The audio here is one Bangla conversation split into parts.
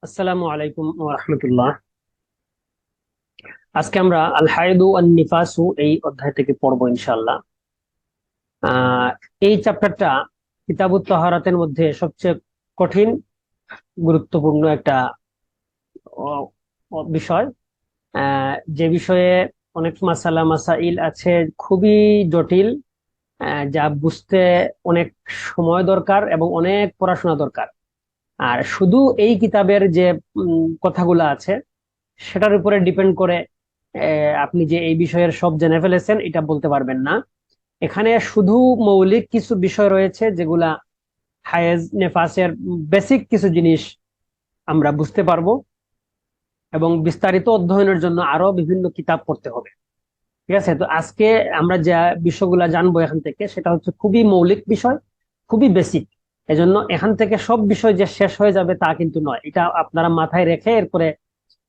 আসসালামু আলাইকুম ওয়া রাহমাতুল্লাহ। আজকে আমরা আল হায়দু ওয়ান নিফাসু এই অধ্যায় থেকে পড়বো ইনশাআল্লাহ। আহ এই চ্যাপ্টারটা কিতাবুত তাহারাতের মধ্যে সবচেয়ে কঠিন গুরুত্বপূর্ণ একটা অ- বিষয়। যে বিষয়ে অনেক মাসালা মাসাইল আছে, খুবই জটিল, যা বুঝতে অনেক সময় দরকার এবং অনেক পড়াশোনা দরকার। আর শুধু এই কিতাবের যে কথাগুলো আছে সেটার উপরে ডিপেন্ড করে আপনি যে এই বিষয়ের সব জেনে ফেলেছেন এটা বলতে পারবেন না। এখানে শুধু মৌলিক কিছু বিষয় রয়েছে যেগুলা হায়েজ নেফাসের বেসিক কিছু জিনিস আমরা বুঝতে পারবো, এবং বিস্তারিত অধ্যয়নের জন্য আরো বিভিন্ন কিতাব পড়তে হবে। ঠিক আছে, তো আজকে আমরা যে বিষয়গুলা জানবো এখান থেকে সেটা হচ্ছে খুবই মৌলিক বিষয়, খুবই বেসিক। এজন্য এখান থেকে সব বিষয় যে শেষ হয়ে যাবে তা কিন্তু নয়, এটা আপনারা মাথায় রেখে এরপরে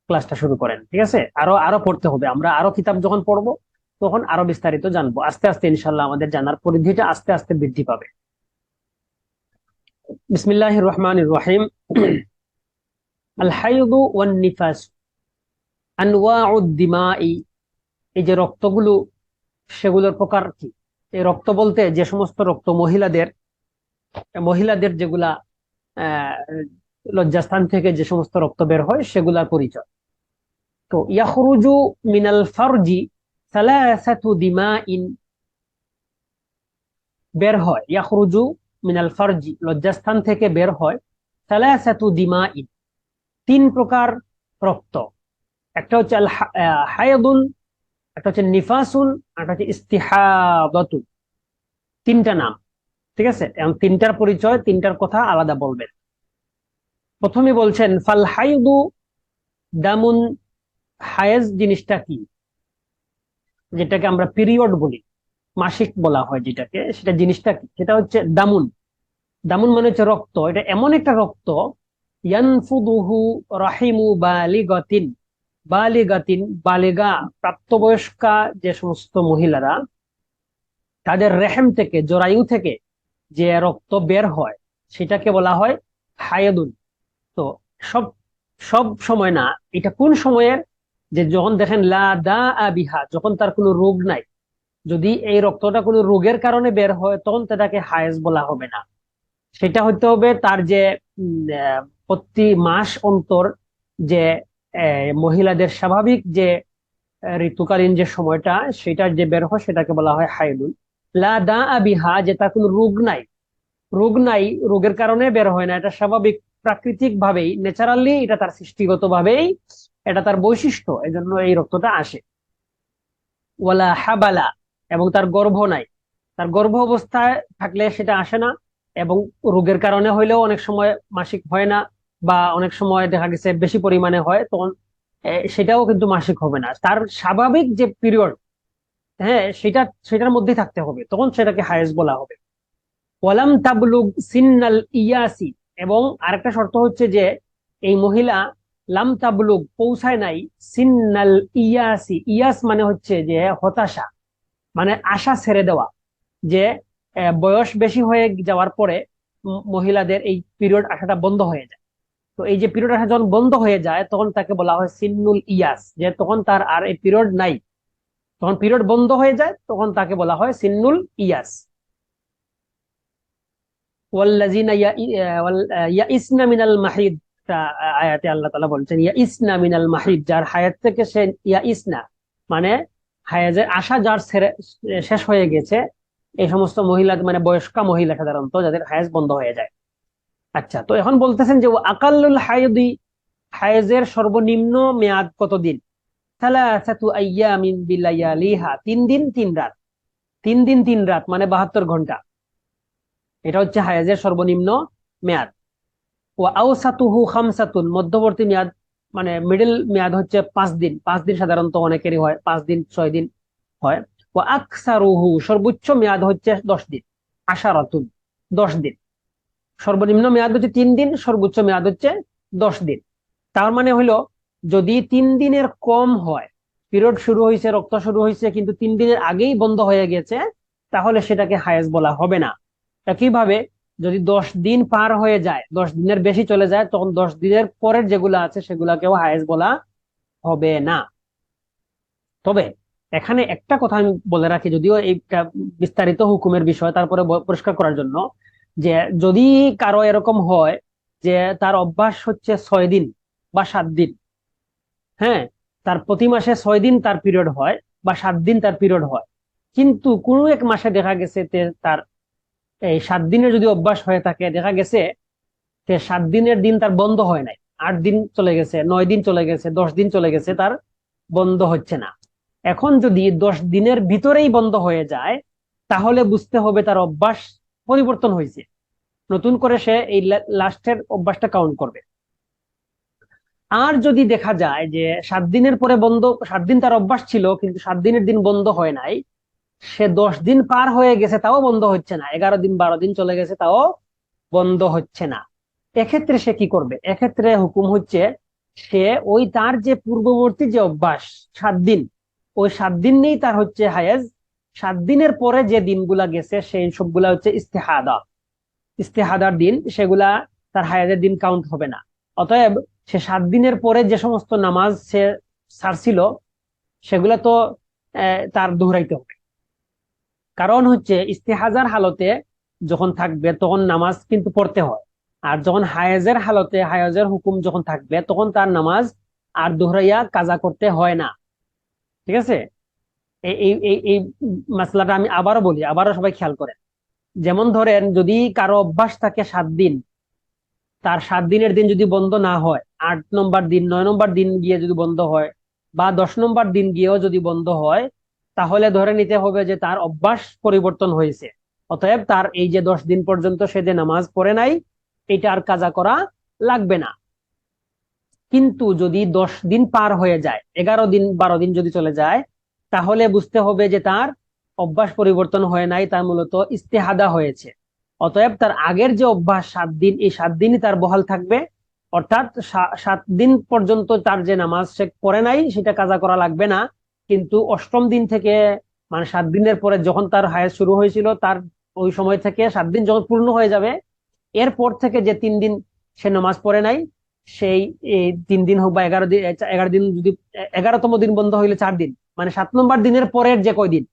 ক্লাসটা শুরু করেন। ঠিক আছে, আরো আরো পড়তে হবে, আমরা আরো কিতাব যখন পড়বো তখন আরো বিস্তারিত জানবো। আস্তে আস্তে ইনশাল্লাহ আমাদের জানার পরিধিটা আস্তে আস্তে বৃদ্ধি পাবে। বিসমিল্লাহির রহমানির রহিম। আল হাইদু ওয়ান নিফাস আনওয়াউদ দিমাই। এই যে রক্তগুলো, সেগুলোর প্রকার কি? এই রক্ত বলতে যে সমস্ত রক্ত মহিলাদের মহিলাদের যেগুলা আহ লজ্জাস্থান থেকে যে সমস্ত রক্ত বের হয় সেগুলার পরিচয়। তো ইয়াখরুজু মিনাল ফারজি সালাসাতু দিমাইন। বের হয় ইয়াখরুজু মিনাল ফারজি, লজ্জাস্থান থেকে বের হয় সালাসাতু দিমাইন, তিন প্রকার রক্ত। একটা হচ্ছে হায়াদুন, একটা হচ্ছে নিফাসুন, একটা হচ্ছে ইস্তিহাদাতুন। তিনটা নাম। ঠিক আছে, এবং তিনটার পরিচয়, তিনটার কথা আলাদা বলবেন। প্রথমে বলছেন ফাল হাইদু দামুন। হায়েজ জিনিসটা কি? যেটাকে আমরা পিরিয়ড বলি, মাসিক বলা হয় যেটাকে, সেটা জিনিসটা কি? সেটা হচ্ছে দামুন। দামুন মানে হচ্ছে রক্ত। এটা এমন একটা রক্ত, ইয়ানফুদুহু রাহিমু বালিগাতিন। বালিগাতিন বালিগা, প্রাপ্তবয়স্কা যে সমস্ত মহিলারা, তাদের রেহেম থেকে, জরায়ু থেকে যে রক্ত বের হয় সেটাকে বলা হয় হায়াদুন। তো সব সব সময় না, এটা কোন সময়ের? যে যখন দেখেন লা দা আবিহা, যখন তার কোনো রোগ নাই, যদি এই রক্তটা কোনো রোগের কারণে বের হয় তখন সেটাকে হায়েজ বলা হবে না। সেটা হতে হবে তার যে প্রতি মাস অন্তর যে মহিলাদের স্বাভাবিক যে ঋতুকালীন যে সময়টা, সেটা যে বের হয় সেটাকে বলা হয় হাইদুল। লা দা আবিহা, যে তার কোনো রোগ নাই, রোগ নাই, রোগের কারণে বের হয় না, এটা স্বাভাবিক প্রাকৃতিক ভাবেই, ন্যাচারালি, এটা তার সৃষ্টিগত ভাবেই, এটা তার বৈশিষ্ট্য, এই জন্য এই রক্তটা আসে। ওয়ালা হাবালা, এবং তার গর্ভ নাই, তার গর্ভ অবস্থায় থাকলে সেটা আসে না। এবং রোগের কারণে হইলেও অনেক সময় মাসিক হয় না, বা অনেক সময় দেখা গেছে বেশি পরিমাণে হয়, তখন সেটাও কিন্তু মাসিক হবে না। তার স্বাভাবিক যে পিরিয়ড, হ্যাঁ, সেটার মধ্যেই থাকতে হবে, তখন সেটাকে হায়েজ বলা হবে। ওয়ালাম তাবলুগ সিন্নাল ইয়াসি। এবং আরেকটা শর্ত হচ্ছে যে এই মহিলা লাম তাবলুগ, পৌঁছায় নাই, সিন্নাল ইয়াসি। ইয়াস মানে হচ্ছে যে হতাশা, মানে আশা ছেড়ে দেওয়া। যে বয়স বেশি হয়ে যাওয়ার পরে মহিলাদের এই পিরিয়ড আসাটা বন্ধ হয়ে যায়। তো এই যে পিরিয়ড আসা যখন বন্ধ হয়ে যায় তখন তাকে বলা হয় সিন্নুল ইয়াস, যে তখন তার আর এই পিরিয়ড নাই, তখন পিরিয়ড বন্ধ হয়ে যায়, তখন তাকে বলা হয় সিন্নুল ইয়াস। ওয়াল্লাযিনা ইয়াইসনা মিনাল মাহিদ, আয়াতে আল্লাহ তাআলা বলছেন ইয়াইসনা মিনাল মাহিদ, যার হায়াত থেকে সে ইয়াইসনা, মানে হায়াজের আশা যার শেষ হয়ে গেছে, এই সমস্ত মহিলা, মানে বয়স্কা মহিলা সাধারণত, যাদের হায়াজ বন্ধ হয়ে যায়। আচ্ছা, তো এখন বলতেছেন যে আকাল্লুল হায়দি, হায়াজের সর্বনিম্ন মেয়াদ কতদিন? সালাসাতু আইয়ামিন বিলায়ালিহা, 3 দিন 3 রাত। 3 দিন 3 রাত মানে 72 ঘন্টা। এটা হচ্ছে হায়াজের সর্বনিম্ন মেয়াদ। ও আওসাতুহু খামসাতুন, মধ্যবর্তী মেয়াদ, মানে মিডল মেয়াদ হচ্ছে 5 দিন। 5 দিন সাধারণত অনেকেরই হয়, 5 দিন 6 দিন হয়। ও আকসারুহু, সর্বোচ্চ মেয়াদ হচ্ছে 10 দিন। আশারাতুন, 10 দিন। সর্বনিম্ন মেয়াদ হচ্ছে 3 দিন, সর্বোচ্চ মেয়াদ হচ্ছে 10 দিন। তার মানে হলো, যদি 3 দিনের কম হয়, পিরিয়ড শুরু হয়েছে, রক্ত শুরু হয়েছে, কিন্তু 3 দিনের আগেই বন্ধ হয়ে গেছে, তাহলে সেটাকে হায়েজ বলা হবে না। একইভাবে যদি 10 দিন পার হয়ে যায়, 10 দিনের বেশি চলে যায়, তখন 10 দিনের পরের যেগুলো আছে সেগুলাকেও হায়েজ বলা হবে না। তবে এখানে একটা কথা আমি বলে রাখি, যদিও এইটা বিস্তারিত হুকুমের বিষয়, তারপরে পরিষ্কার করার জন্য, যে যদি কারো এরকম হয় যে তার অভ্যাস হচ্ছে 6 দিন বা 7 দিন, হ্যাঁ, তার প্রতি মাসে 6 দিন তার পিরিয়ড হয় বা 7 দিন তার পিরিয়ড হয়, কিন্তু কোনো এক মাসে দেখা গেছে তার এই 7 দিনের যদি অভ্যাস হয়ে থাকে, দেখা গেছে 7 দিনের দিন তার বন্ধ হয় নাই, 8 দিন চলে গেছে, 9 দিন চলে গেছে, 10 দিন চলে গেছে, তার বন্ধ হচ্ছে না। এখন যদি 10 দিনের ভিতরেই বন্ধ হয়ে যায়, তাহলে বুঝতে হবে তার অভ্যাস পরিবর্তন হয়েছে, নতুন করে সে এই লাস্টের অভ্যাসটা কাউন্ট করবে। আর যদি দেখা যায় যে 7 দিনের পরে বন্ধ, 7 দিন তার অভ্যাস ছিল কিন্তু 7 দিনের দিন বন্ধ হয় নাই, সে 10 দিন পার হয়ে গেছে তাও বন্ধ হচ্ছে না, 11 দিন 12 দিন চলে গেছে তাও বন্ধ হচ্ছে না, এক্ষেত্রে সে কি করবে? এক্ষেত্রে হুকুম হচ্ছে, সে ওই তার যে পূর্ববর্তী যে অভ্যাস 7 দিন, ওই 7 দিন নেই তার হচ্ছে হায়েজ। 7 দিনের পরে যে দিনগুলা গেছে সেই সবগুলা হচ্ছে ইস্তেহাদা, ইস্তেহাদার দিন, সেগুলা তার হায়েজের দিন কাউন্ট হবে না। অতএব সে 7 দিনের পরে যে সমস্ত নামাজ সে ছাড়ছিল সেগুলা তো তার দোহরাইতে হবে। কারণ হচ্ছে ইস্তেহাজার হালতে যখন থাকবে তখন নামাজ কিন্তু পড়তে হয়, আর যখন হায়েজের হালতে, হায়েজের হুকুম যখন থাকবে তখন তার নামাজ আর দোহরাইয়া কাজা করতে হয় না। ঠিক আছে? এই এই এই এই মাসলাটা আমি আবারও বলি, আবারও সবাই খেয়াল করেন। যেমন ধরেন যদি কারো অভ্যাস থাকে 7 দিন, তার 7 দিনের দিন যদি বন্ধ না হয়, 8 নম্বর দিন 9 নম্বর দিন গিয়ে যদি বন্ধ হয়, বা 10 নম্বর দিন গিয়েও যদি বন্ধ হয়, তাহলে ধরে নিতে হবে যে তার অভ্যাস পরিবর্তন হয়েছে। অতএব তার এই যে 10 দিন পর্যন্ত সে যে নামাজ পড়ে নাই, এটা আর কাজা করা লাগবে না। কিন্তু যদি 10 দিন পার হয়ে যায়, 11 দিন 12 দিন যদি চলে যায়, তাহলে বুঝতে হবে যে তার অভ্যাস পরিবর্তন হয় নাই, তার মূলত ইস্তেহাদা হয়েছে। অতএব তার আগের যে অভ্যাস 7 দিন, এই 7 দিনই তার বহাল থাকবে। অর্থাৎ 7 দিন পর্যন্ত তার যে নামাজ সে পড়ে নাই সেটা কাজা করা লাগবে না, কিন্তু অষ্টম দিন থেকে, মানে 7 দিনের পরে যখন তার হায়াত শুরু হয়েছিল, তার ওই সময় থেকে 7 দিন যখন পূর্ণ হয়ে যাবে, এরপর থেকে যে 3 দিন সে নামাজ পড়ে নাই, সেই 3 দিন হোক বা 11 দিন, 11 দিন যদি 11তম দিন বন্ধ হইলে 4 দিন, মানে 7 নম্বর দিনের পরের যে কয়দিন,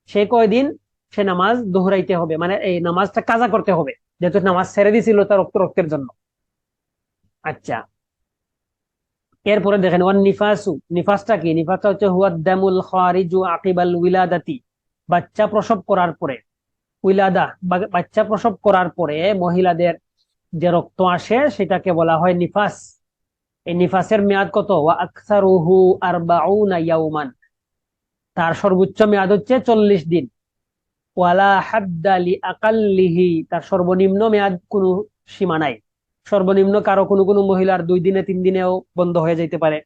সেই কয়দিন সে নামাজ দোহরাইতে হবে, মানে এই নামাজটা কাজা করতে হবে, যেহেতু নামাজ ছেড়ে দিছিল তার রক্তের জন্য। আচ্ছা, এরপরে দেখেন ওয়ান নিফাসু, নিফাসটা কি? নিফাসটা হচ্ছে হুয়া দামুল খারিজু আকিবাল উইলাদাতি, বাচ্চা প্রসব করার পরে, উইলাদা বাচ্চা প্রসব করার পরে মহিলাদের যে রক্ত আসে সেটাকে বলা হয় নিফাস। এই নিফাসের মেয়াদ কত? ওয়া আকসারুহু আরবাউনা ইয়াউমান, তার সর্বোচ্চ মেয়াদ হচ্ছে 40 দিন। ওয়ালা হাদ্দা লি আকাল্লিহি, তার সর্বনিম্ন মেয়াদ কোনো সীমা নাই। সর্বনিম্ন কারো কোনো কোনো মহিলার 2 দিনে 3 দিনেও বন্ধ হয়ে যেতে পারে,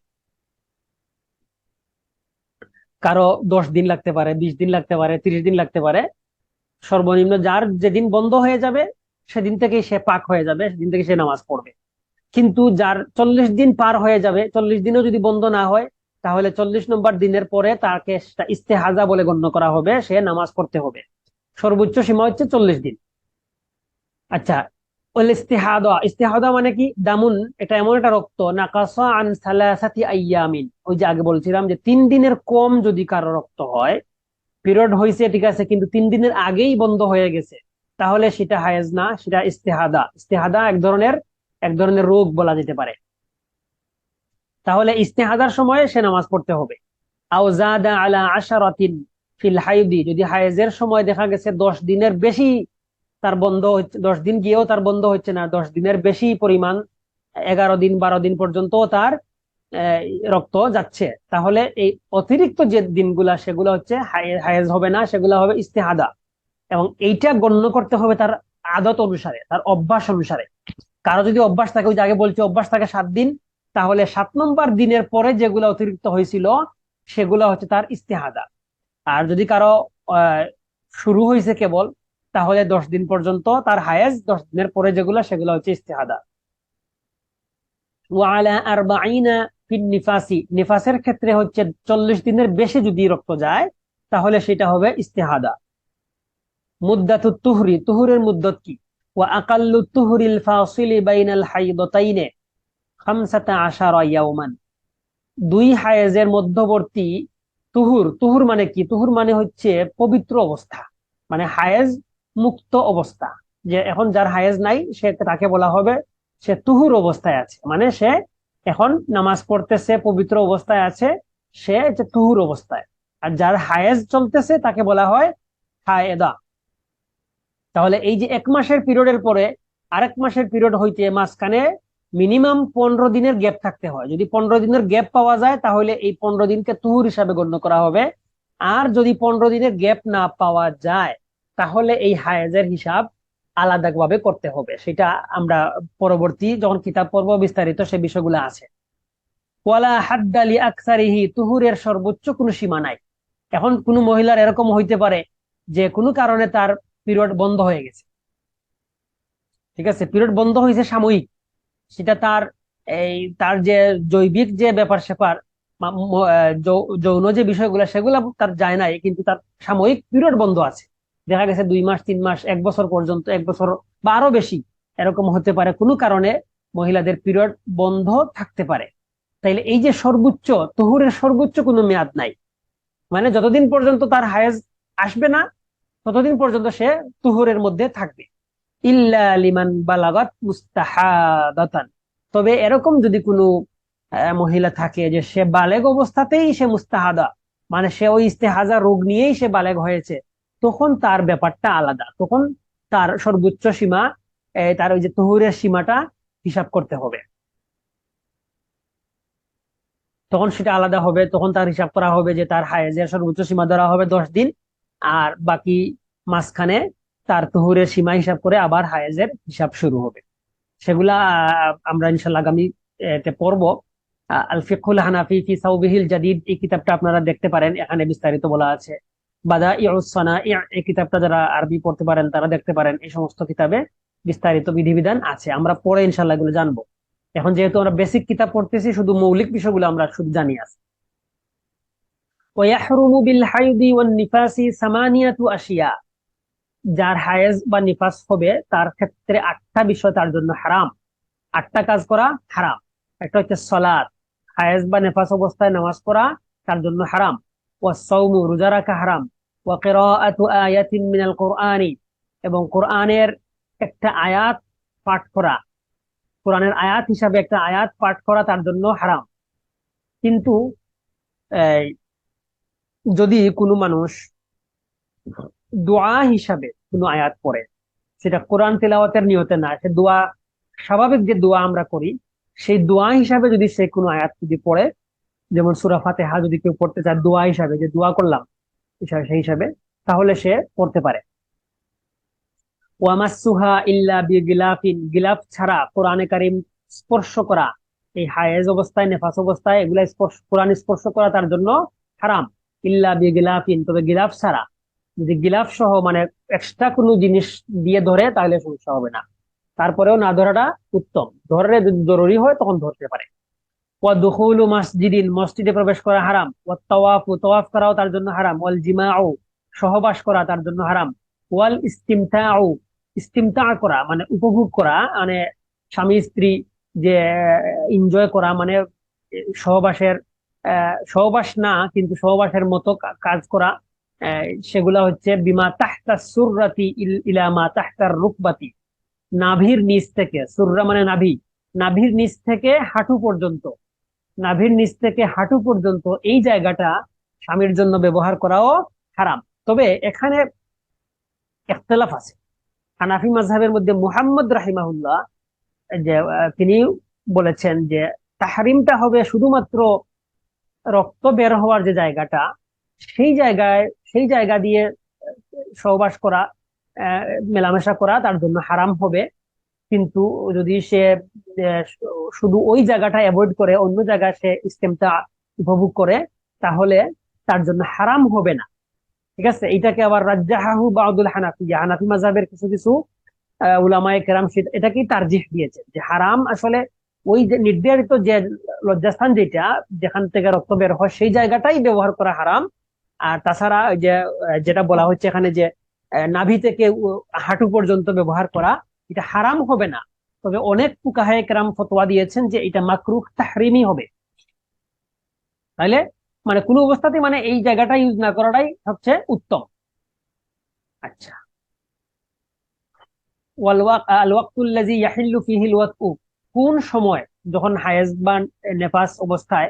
কারো 10 দিন লাগতে পারে, 20 দিন লাগতে পারে, 30 দিন লাগতে পারে। সর্বনিম্ন যার যেদিন বন্ধ হয়ে যাবে সেদিন থেকেই সে পাক হয়ে যাবে, সেদিন থেকে সে নামাজ পড়বে। কিন্তু যার 40 দিন পার হয়ে যাবে, 40 দিনও যদি বন্ধ না হয়, তাহলে 40 নম্বর দিনের পরে তাকে ইস্তেহাজা বলে গণ্য করা হবে, সে নামাজ পড়তে হবে। সর্বোচ্চ সীমা হচ্ছে 40 দিন। আচ্ছা, ওই ইস্তেহাদা, ইস্তেহাদা মানে কি? দামুন, এটা এমন একটা রক্ত, নাকাসা আন সালাসাতি আইয়ামিন, ওই যে আগে বলছিলাম যে 3 দিনের কম যদি কারো রক্ত হয়, পিরিয়ড হয়েছে ঠিক আছে, কিন্তু 3 দিনের আগেই বন্ধ হয়ে গেছে, তাহলে সেটা হায়েজ না, সেটা ইস্তেহাদা। ইস্তেহাদা এক ধরনের রোগ বলা যেতে পারে। তাহলে ইস্তেহাদার সময় সে নামাজ পড়তে হবে। আও জাদা আলা আশারাতিন ফিল হাইদি, যদি হায়েজের সময় দেখা গেছে 10 দিনের বেশি তার বন্ধ হচ্ছে, 10 দিন গিয়েও তার বন্ধ হচ্ছে না, 10 দিনের বেশি পরিমাণ, 11 দিন 12 দিন পর্যন্ত তার আহ, রক্ত যাচ্ছে, তাহলে এই অতিরিক্ত যে দিনগুলা সেগুলো হচ্ছে হায়েজ হবে না, সেগুলো হবে ইস্তেহাদা। এবং এইটা গণ্য করতে হবে তার আদত অনুসারে, তার অভ্যাস অনুসারে। কারো যদি অভ্যাস থাকে, ওই যে আগে বলছি অভ্যাস থাকে 7 দিন, তাহলে 7 নম্বর দিনের পরে যেগুলো অতিরিক্ত হয়েছিল সেগুলো হচ্ছে তার ইস্তেহাদা। আর যদি কারো আহ, শুরু হয়েছে কেবল, তাহলে 10 দিন পর্যন্ত তার হায়েজ, 10 দিনের পরে যেগুলো সেগুলো হচ্ছে ইস্তেহাদা। ওয়ালা আরবাঈনা ফিন নিফাসি, নিফাসের ক্ষেত্রে হচ্ছে 40 দিনের বেশি যদি রক্ত যায়, তাহলে সেটা হবে ইস্তেহাদা। মুদ্দাতুত তুহরি, তুহুরের মুদ্দত কি? ওয়া আকাল্লু তুহরিল ফাসিলি বাইনাল হাইদাতাইনে 15 ইয়াওমান। দুই হায়েজের মধ্যবর্তী তুহুর, তুহুর মানে কি? তুহুর মানে হচ্ছে পবিত্র অবস্থা, মানে হায়েজ মুক্ত অবস্থা। যে এখন যার হায়েজ নাই সে, তাকে বলা হবে সে তুহুর অবস্থায় আছে, মানে সে এখন নামাজ পড়তেছে, পবিত্র অবস্থায় আছে, সে হচ্ছে তুহুর অবস্থায়। আর যার হায়েজ চলতেছে তাকে বলা হয় হায়েদা। তাহলে এই যে 1 মাসের পিরিয়ডের পরে আরেক মাসের পিরিয়ড হইতে মাঝখানে মিনিমাম 15 দিনের গ্যাপ থাকতে হয়। যদি 15 দিনের গ্যাপ পাওয়া যায় তাহলে এই 15 দিনকে তুহুর হিসাবে গণ্য করা হবে। আর যদি 15 দিনের গ্যাপ না পাওয়া যায় তাহলে এই হায়েজের হিসাব আলাদাভাবে করতে হবে। সেটা আমরা পরবর্তী যখন কিতাব পড়বো বিস্তারিত সে বিষয়গুলো আছে। ওয়ালা হাদ্দা লি আকসারিহি, তুহুরের সর্বোচ্চ কোনো সীমা নাই। এখন কোনো মহিলার এরকম হইতে পারে যে কোনো কারণে তার পিরিয়ড বন্ধ হয়ে গেছে, ঠিক আছে, পিরিয়ড বন্ধ হয়েছে সাময়িক, সেটা তার তার যে জৈবিক যে ব্যাপার স্যাপার, যৌন যে বিষয়গুলো সেগুলো তার যায় নাই, কিন্তু তার সাময়িক পিরিয়ড বন্ধ আছে। দেখা গেছে 2 মাস, 3 মাস, 1 বছর পর্যন্ত, 1 বছর বা আরো বেশি এরকম হতে পারে, কোনো কারণে মহিলাদের পিরিয়ড বন্ধ থাকতে পারে। তাইলে এই যে সর্বোচ্চ তুহুরের সর্বোচ্চ কোনো মেয়াদ নাই, মানে যতদিন পর্যন্ত তার হায়েজ আসবে না ততদিন পর্যন্ত সে তুহুরের মধ্যে থাকবে। ইল্লা লিমান বালাগাত মুস্তাহাদাতান, তবে এরকম যদি কোনো মহিলা থাকে যে সে বালেগ অবস্থাতেই সে মুস্তাহাদা, মানে সে ওই ইস্তেহাজা রোগ নিয়েই সে বালেগ হয়েছে, তখন তার ব্যাপারটা আলাদা। তখন তার সর্বোচ্চ সীমা, তার ওই যে তুহুরের সীমাটা হিসাব করতে হবে, তখন সেটা আলাদা হবে। তখন তার হিসাব করা হবে যে তার হায়েজের সর্বোচ্চ সীমা ধরা হবে 10 দিন, আর বাকি মাঝখানে তার তুহুরের সীমা হিসাব করে আবার হায়েজের হিসাব শুরু হবে। সেগুলা আমরা ইনশাল্লাহ আগামী তে পড়বো। আল ফিকহুল হানাফি ফি সাওবিহিল জাদিদ, এই কিতাবটা আপনারা দেখতে পারেন, এখানে বিস্তারিত বলা আছে। বাদাইউস সানাই, এই কিতাবটা যারা আরবি পড়তে পারেন তারা দেখতে পারেন, এই সমস্ত কিতাবে বিস্তারিত বিধিবিধান আছে। আমরা পরে ইনশাল্লাহ এগুলো জানবো। এখন যেহেতু আমরা বেসিক কিতাব পড়তেছি, শুধু মৌলিক বিষয়গুলো আমরা শুধু জানি আছি। ওয়াহরুমু বিল হাইদি ওয়ান নিফাসি সামানিয়াতু আশিয়া, যার হায়েজ বা নিফাস হবে তার ক্ষেত্রে 8টা বিষয় তার জন্য হারাম, 8টা কাজ করা হারাম। একটা হচ্ছে সলাত, হায়েজ বা নেফাস অবস্থায় নামাজ পড়া তার জন্য হারাম। ওয়া সাওমু, রোজা রাখা হারাম। ওয়া কিরাআতু আয়াতিন মিনাল কুরআনি, এবং কোরআনের একটা আয়াত পাঠ করা, কোরআনের আয়াত হিসাবে একটা আয়াত পাঠ করা তার জন্য হারাম। কিন্তু এই, যদি কোনো মানুষ দোয়া হিসাবে কোনো আয়াত পড়ে, সেটা কোরআন তেলাওয়াতের নিয়তে না, সে দোয়া, স্বাভাবিক যে দোয়া আমরা করি সেই দোয়া হিসাবে যদি সে কোনো আয়াত যদি পড়ে, যেমন সূরা ফাতিহা যদি কেউ পড়তে চায় দোয়া হিসাবে, যে দোয়া করলাম সেই হিসাবে, তাহলে সে পড়তে পারে। ওয়ামাসসুহা ইল্লা বিগিলাফিন, গিলাফ ছাড়া কোরআনে কারিম স্পর্শ করা, এই হায়েজ অবস্থায়, নেফাস অবস্থায় এগুলা স্পর্শ, কোরআন স্পর্শ করা তার জন্য হারাম। ইল্লা বিগিলাফিন, তবে গিলাফ ছাড়া, যদি গিলাফ সহ মানে এক্সট্রা কোনো জিনিস দিয়ে ধরে তাহলে সমস্যা হবে না, তারপরেও না ধরাটা উত্তম। ধরলে যদি জরুরি হয় তখন ধরতে পারে। ওয়া দুখুলু মাসজিদিন, মসজিদে প্রবেশ করা হারাম। ওয়া তাওয়াফু, তাওয়াফ করাও তার জন্য হারাম। ওয়াল জিমাউ, সহবাস করা তার জন্য হারাম। ওয়াল ইস্তিমতাউ, ইস্তিমতা করা মানে উপভোগ করা, মানে স্বামী স্ত্রী যে এনজয় করা, মানে সহবাসের সহবাস না কিন্তু সহবাসের মতো কাজ করা, সেগুলা হচ্ছে বিমা তাহতা সুররাতি ইলা মা তাহতার রুকবাতি, নাভির নিচ থেকে, সুররা মানে নাভি, নাভির নিচ থেকে হাঁটু পর্যন্ত, নাভির নিচ থেকে হাঁটু পর্যন্ত এই জায়গাটা স্বামীর জন্য ব্যবহার করাও হারাম। তবে এখানে ইখতিলাফ আছে। হানাফি মাযহাবের মধ্যে মুহাম্মদ রাহিমাহুল্লাহ যে তিনি বলেছেন যে তাহরিমটা হবে শুধুমাত্র রক্ত বের হওয়ার যে জায়গাটা, সেই জায়গায়, সেই জায়গা দিয়ে সহবাস করা, মেলামেশা করা তার জন্য হারাম হবে। কিন্তু যদি সে আহ, শুধু ওই জায়গাটা অ্যাভয়েড করে অন্য জায়গায় সে ইস্তেমতা উপভোগ করে তাহলে তার জন্য হারাম হবে না। ঠিক আছে, এটাকে আবার রাজ্জাহাহু বাউদুল হানাফি, হানাফি মাযহাবের কিছু কিছু উলামায়ে কেরাম এটাকেই তারজিহ দিয়েছেন যে হারাম আসলে ওই যে নির্ধারিত যে লজ্জাস্থান, যেটা যেখান থেকে রক্ত বের হয় সেই জায়গাটাই ব্যবহার করা হারাম। আর তাছাড়া ওই যে যেটা বলা হচ্ছে এখানে যে নাভি থেকে হাঁটু পর্যন্ত ব্যবহার করা, এটা হারাম হবে না, তবে অনেক ফুকাহায়ে কেরাম ফতোয়া দিয়েছেন যে এটা মাকরুহ তাহরিমি হবে। তাইলে মানে কোনো অবস্থাতে মানে এই জায়গাটা ইউজ না করাটাই সবচেয়ে উত্তম। আচ্ছা, আল ওয়াক্তুল্লাযী ইয়াহিল্লু ফীহিল ওয়াতউ, কোন সময় যখন হায়েজ বা নেফাস অবস্থায়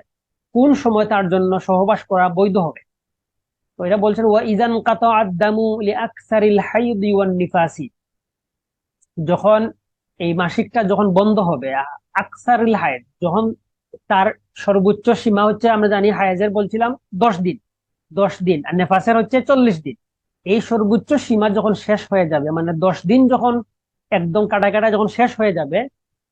কোন সময় তার জন্য সহবাস করা বৈধ হবে। তো এটা বলছেন ওয়া ইযান কাতাআদ দামু লিআকসারিল হাইদি ওয়ান নিফাসি, যখন এই মাসিকটা যখন বন্ধ হবে, আকসারিল হায়েদ, যখন তার সর্বোচ্চ সীমা হচ্ছে, আমরা জানি হায়েজের বলছিলাম 10 দিন, 10 দিন, আর নেফাসের হচ্ছে 40 দিন। এই সর্বোচ্চ সীমা যখন শেষ হয়ে যাবে, মানে 10 দিন যখন একদম কাটা কাটা যখন শেষ হয়ে যাবে,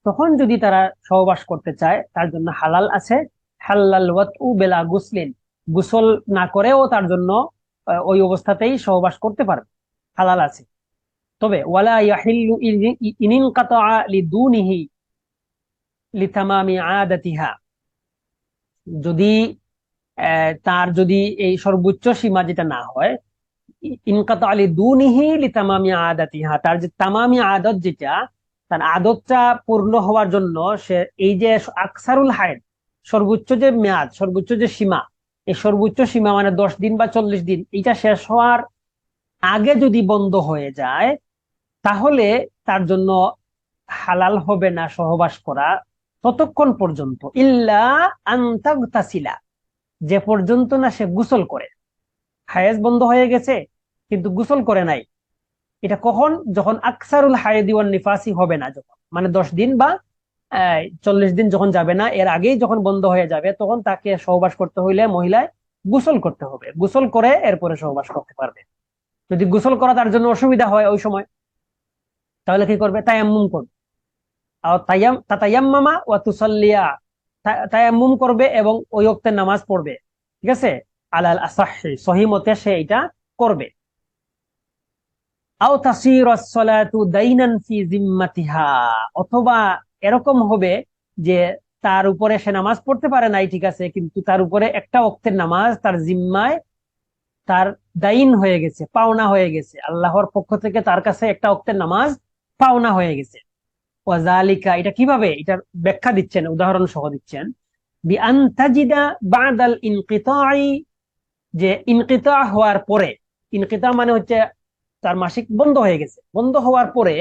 তখন যদি তারা সহবাস করতে চায় তার জন্য হালাল আছে। হাল্লাল ওয়াতউ বেলা গুসলিন, গোসল না করেও তার জন্য ওই অবস্থাতেই সহবাস করতে পারবে, হালাল আছে। তবে ওয়ালা ইয়াহিল্লু ইনিনকাতা লিদুনিহি লিতামামি আদাতিহা, যদি তার যদি এই সর্বোচ্চ সীমা যেটা না হয়, ইনকাতা আলী দুনিহি লিতামামি আদাতিহা, তার যে তামামি আদত যেটা, তার আদতটা পূর্ণ হওয়ার জন্য সে এই যে আকসারুল হায়েদ, সর্বোচ্চ যে মেয়াদ, সর্বোচ্চ যে সীমা, এই সর্বোচ্চ সীমা মানে 10 দিন বা 40 দিন, এটা শেষ হওয়ার আগে যদি বন্ধ হয়ে যায়, তাহলে তার জন্য হালাল হবে না সহবাস করা ততক্ষণ পর্যন্ত, ইল্লা আন তাগতাসিলা, যে পর্যন্ত না সে গোসল করে। হায়েজ বন্ধ হয়ে গেছে কিন্তু গোসল করে নাই, এটা কখন, যখন আকসারুল হায়েদি ওয়ান নিফাসি হবে না, যখন মানে 10 দিন বা 40 দিন যখন যাবে না, এর আগেই যখন বন্ধ হয়ে যাবে, তখন তাকে সহবাস করতে হইলে মহিলায় গোসল করতে হবে, গোসল করে এরপরে সহবাস করতে পারবে। যদি গোসল করা তার জন্য অসুবিধা হয় ওই সময়, তাহলে কি করবে, তায়াম্মুম করবে। আর তাতায়াম্মামা ওয়া তুসাল্লিয়া, তায়াম্মুম করবে এবং ওই ওয়াক্তে নামাজ পড়বে। ঠিক আছে, আলাল আসাহি, সহি মতে সে এটা করবে। আও তাসিরু আস-সালাতু দাইনান ফি জিম্মাতিহা, অথবা এরকম হবে যে তার উপরে সে নামাজ পড়তে পারে নাই, ঠিক আছে, কিন্তু তার উপরে একটা ওয়াক্তের নামাজ তার জিম্মায়, তার দাইন হয়ে গেছে, পাওনা হয়ে গেছে, আল্লাহর পক্ষ থেকে তার কাছে একটা ওয়াক্তের নামাজ পাওনা হয়ে গেছে। ওয়াজালিকা, এটা কিভাবে, এটার ব্যাখ্যা দিচ্ছেন, উদাহরণ সহ দিচ্ছেন। বিআন তাজিদা বাদাল ইনকিতাই, যে ইনকিতা হওয়ার পরে, ইনকিতা মানে হচ্ছে তার মাসিক বন্ধ হয়ে গেছে, বন্ধ হওয়ার পরে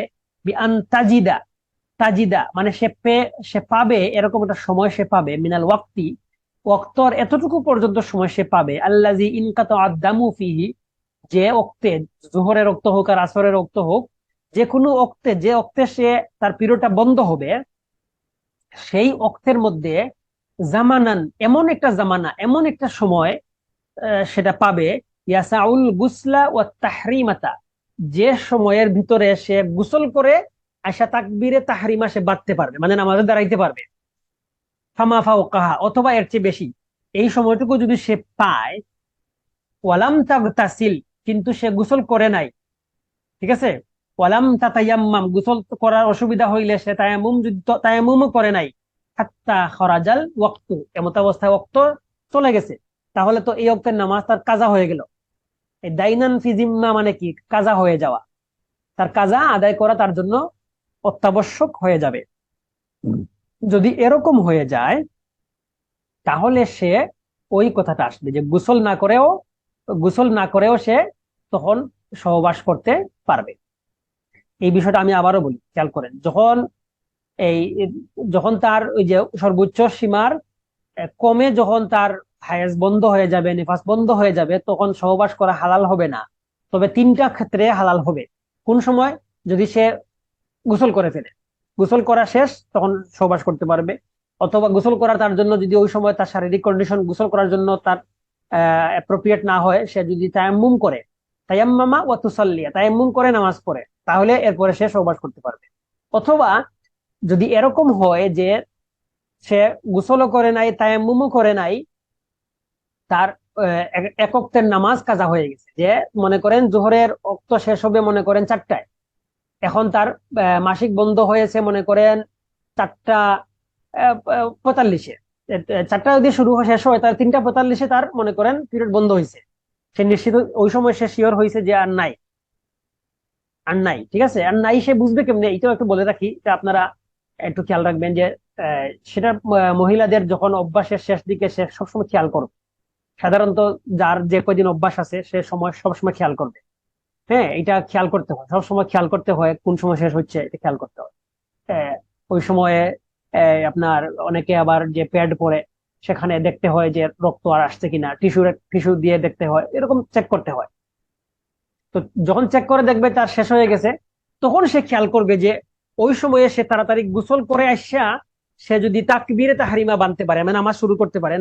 বিআন তাজিদা, তাজিদা মানে সে পাবে, এরকম একটা সময় সে পাবে, মিনাল ওয়াক্তি, ওয়াক্তর এতটুকু পর্যন্ত সময় সে পাবে, আল্লাজি ইনকাতা আদ-দামু ফিহি, যে ওক্তে, জোহরের রক্ত হোক আর আসরের রক্ত হোক, যে কোনো ওক্তে, যে ওক্তে সে তার পিরিয়ডটা বন্ধ হবে, সেই ওক্তের মধ্যে জামানান, এমন একটা জামানা, এমন একটা সময় সেটা পাবে, ইয়াসাউল গুসলা ওয়া তাহরিমাতা, যে সময়ের ভিতরে সে গোসল করে আশা তাকবীরে তাহরিমা সে বাঁধতে পারবে, মানে নামাজে দাঁড়াইতে পারবে। ফামা ফাওকাহা, অথবা এর চেয়ে বেশি, এই সময়টুকু যদি সে পায়, ওয়ালাম তাগতাসিল, কিন্তু সে গোসল করে নাই, ঠিক আছে, ওয়ালাম তাতায়াম্মাম, গোসল করার অসুবিধা হইলে সে তায়াম্মুম, যদি তায়াম্মুমও করে নাই, হাত্তা খরাজাল ওয়াক্তু, এমত অবস্থায় ওয়াক্ত চলে গেছে, তাহলে তো এই ওয়াক্তের নামাজ তার কাজা হয়ে গেল। এই দাইনান ফি জিম্মা মানে কি, কাজা হয়ে যাওয়া, তার কাজা আদায় করা তার জন্য অত্যাবশ্যক হয়ে যাবে। যদি এরকম হয়ে যায়, তাহলে সে ওই কথাটা আসবে যে গোসল না করেও সে তখন সহবাস করতে পারবে। এই বিষয়টা আমি আবারও বলি, খেয়াল করেন, এই যখন তার ওই যে সর্বোচ্চ সীমার কমে যখন তার হায়েজ বন্ধ হয়ে যাবে, নিফাস বন্ধ হয়ে যাবে, তখন সহবাস করা হালাল হবে না। তবে 3টা ক্ষেত্রে হালাল হবে। কোন সময়, যদি সে গোসল করে ফেলে, গোসল করা শেষ, তখন সহবাস করতে পারবে। অথবা গোসল করা তার জন্য যদি ওই সময় তার শারীরিক কন্ডিশন গোসল করার জন্য তার অ্যাপ্রোপ্রিয়েট না হয়, সে যদি তায়াম্মুম করে, তায়াম্মামা ওয়া তুসাল্লিয়া, তায়াম্মুম করে নামাজ পড়ে, তাহলে এরপরে সে সহবাস করতে পারবে। অথবা যদি এরকম হয় যে সে গোসলও করে নাই, তায়াম্মুমও করে নাই, তার এক ওয়াক্তের নামাজ কাজা হয়ে গেছে, যে মনে করেন জোহরের ওয়াক্ত শেষ হবে মনে করেন 4টায়, এখন তার মাসিক বন্ধ হয়েছে মনে করেন 4টা 45-এ, 4টা যদি শুরু শেষ হয়, তার 3টা 45-এ তার মনে করেন পিরিয়ড বন্ধ হয়েছে, সে নিশ্চিত ওই সময় সে শিওর হয়েছে যে আর নাই, আর নাই, ঠিক আছে, আর নাই সে বুঝবে কেমনে, এটাও একটু বলে রাখি, এটা আপনারা একটু খেয়াল রাখবেন যে সেটা মহিলাদের যখন অভ্যাসের শেষ দিকে সে সবসময় খেয়াল করবে। সাধারণত যার যে কয়দিন অভ্যাস আছে সে সময় সবসময় খেয়াল করবে। হ্যাঁ, এটা খেয়াল করতে হয়, সবসময় খেয়াল করতে হয় কোন সময় শেষ হচ্ছে, এটা খেয়াল করতে হয়। আহ, ওই সময়ে আপনার অনেকে আবার যে প্যাড পরে সেখানে দেখতে হয় যে রক্ত আর আসছে কিনা, টিস্যু টিস্যু দিয়ে দেখতে হয়, এরকম চেক করতে হয়। তো যখন চেক করে দেখবে তার শেষ হয়ে গেছে, তখন সে খেয়াল করবে যে ওই সময়ে সে তাড়াতাড়ি গোসল করে আসা, সে যদি তাকবীরে তাহরিমা বানতে পারে, মানে নামাজ শুরু করতে পারে,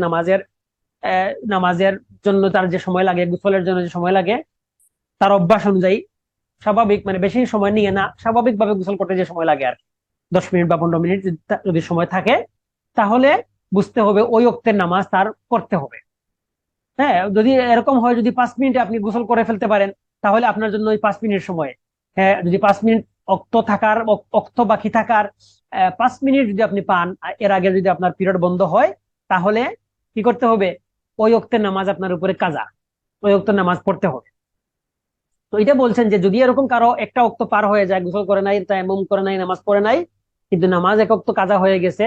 নামাজের জন্য তার যে সময় লাগে, গোসলের জন্য যে সময় লাগে, তার অভ্যাস অনুযায়ী স্বাভাবিক, মানে বেশি সময় নিয়ে না, স্বাভাবিকভাবে গোসল করতে যে সময় লাগে আর কি, 10 মিনিট বা 15 মিনিট যদি সময় থাকে, তাহলে বুঝতে হবে ওই ওক্তের নামাজ তার পড়তে হবে। হ্যাঁ, যদি এরকম হয় যদি 5 মিনিটে আপনি গোসল করে ফেলতে পারেন, তাহলে আপনার জন্য ওই 5 মিনিট সময়। হ্যাঁ, যদি 5 মিনিট অক্ত বাকি থাকার 5 মিনিট যদি আপনি পান, এর আগে যদি আপনার পিরিয়ড বন্ধ হয়, তাহলে কি করতে হবে, ওই ওক্তের নামাজ আপনার উপরে কাজা, ওই ওক্তের নামাজ পড়তে হবে। তো এটা বলছেন যে যদি এরকম কারো একটা ওক্ত পার হয়ে যায়, গোসল করে নাই, তায়াম্মুম করে নাই, নামাজ পড়ে নাই, কিন্তু নামাজ এক ওক্ত কাজা হয়ে গেছে,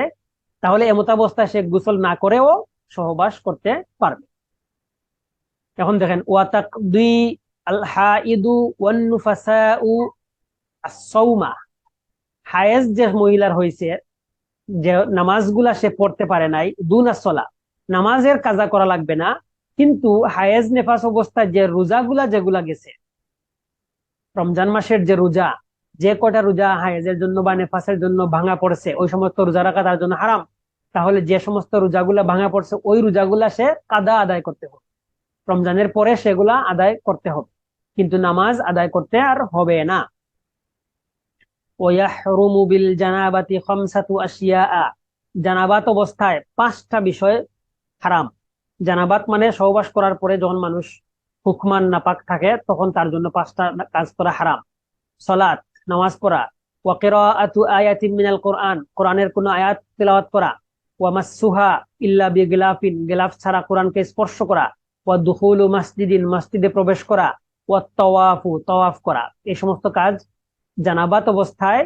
তাহলে এমত অবস্থায় সে গোসল না করেও সহবাস করতে পারবে। এখন দেখেন, ওয়াতাকদি আল হাইদু ওয়ান নুফাসাউ আস-সাওমা, হায়েজ যে মহিলার হয়েছে, যে নামাজগুলা সে পড়তে পারে নাই, দুনা সলা, নামাজের কাজা করা লাগবে না, কিন্তু হায়েজ নেফাস অবস্থায় যে রোজাগুলা যেগুলা গেছে, রমজান মাসের যে রোজা, যে কটা রোজা হায়েজের জন্য বা নেফাসের জন্য ভাঙা পড়ছে, ওই সমস্ত রোজা রাখা তার জন্য হারাম। তাহলে যে সমস্ত রোজাগুলা ভাঙা পড়ছে, ওই রোজাগুলা সে কাদা আদায় করতে হবে, রমজানের পরে সেগুলা আদায় করতে হবে, কিন্তু নামাজ আদায় করতে আর হবে না। ওয়াহরুমু বিল জানাবাতি খামসাতু আশিয়া, জানাবাত অবস্থায় 5টা বিষয় হারাম। জানাবাত মানে সহবাস করার পরে যখন মানুষ হুকমান নাপাক থাকে, তখন তার জন্য 5টা কাজ করা হারাম। সালাত, নামাজ পড়া, ওয়া কিরাআতু আয়াতিন মিনাল কোরআন, কোরআনের কোন আয়াত তেলাওয়াত করা, ওয়া মাসসুহা ইল্লা বিগিলাফিন, গিলাফ ছাড়া কোরআনকে স্পর্শ করা, ওয়া দুখুলু মাসজিদিন, মসজিদে প্রবেশ করা, ওয়া তাওয়াফু, তাওয়াফ করা, এই সমস্ত কাজ জানাবাত অবস্থায়